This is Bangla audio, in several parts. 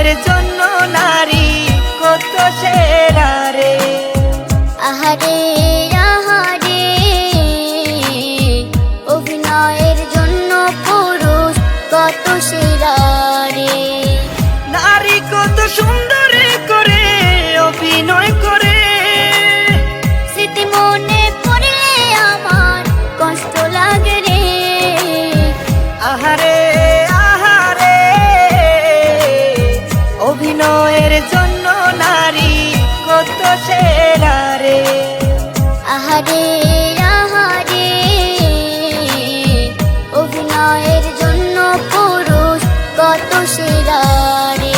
অভিনয়ের জন্য নারী কত সেরা রে। আহারে আহারে, অভিনয়ের জন্য পুরুষ কত সেরা রে। নারী কত সুন্দর করে অভিনয় করে, স্মৃতি মনে পড়লে আমার কষ্ট লাগে রে। আহারে আহারে, অভিনয়ের জন্য নারী কত সেরা রে। আহারে আহারে, অভিনয়ের জন্য পুরুষ কত সেরা রে।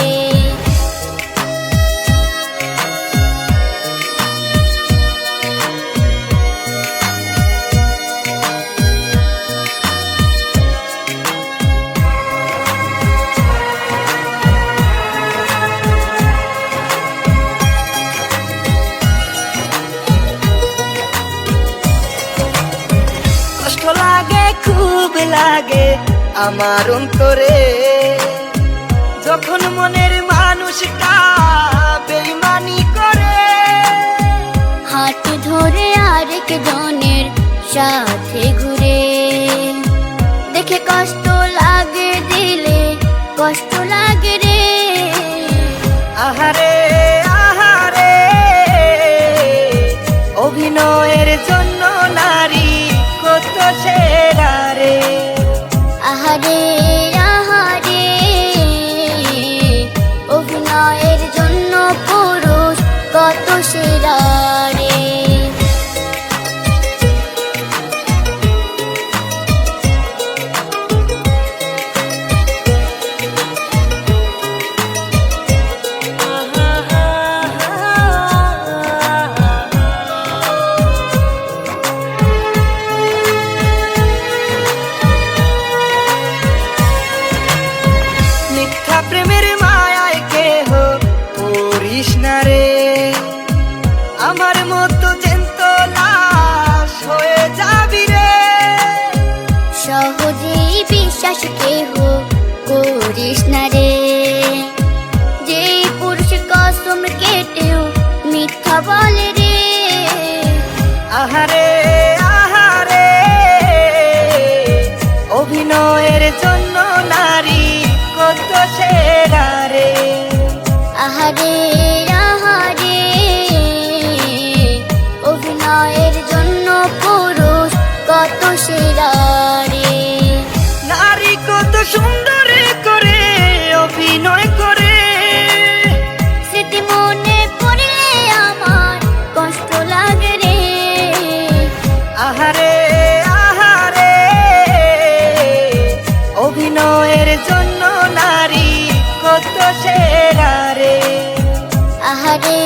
কষ্ট লাগে খুব লাগে আমার অন্তরে, যখন মনের মানুষটা বেইমানি করে। হাত ধরে আরেক জনের সাথে ঘুরে, দেখে কষ্ট লাগে দিলে কষ্ট লাগে রে। আহারে আহারে, অভিনয়ের জন্য নারী কত সেরা রে। আহারে আহারে, অভিনয়ের জন্য পুরুষ কত সেরা রে। মিথ্যা প্রেমের মায়ায় কেহ পড়িস না রে, আমার মতো জ্যান্ত লাশ হয়ে যাবি রে। সহজেই বিশ্বাস কেহ করিস না রে, যে পুরুষ কসম কেটেও মিথ্যা বলে রে। আহারে আহারে, অভিনয়ের জন্য নারী কত সেরা রে। আহারে আহারে, অভিনয়ের জন্য পুরুষ কত সেরা রে। নারী কত সুন্দর করে অভিনয় করে, স্মৃতি মনে পড়লে আমার কষ্ট লাগে রে। আহারে আহারে, অভিনয়ের জন্য নারী কত সেরা রে। আহারে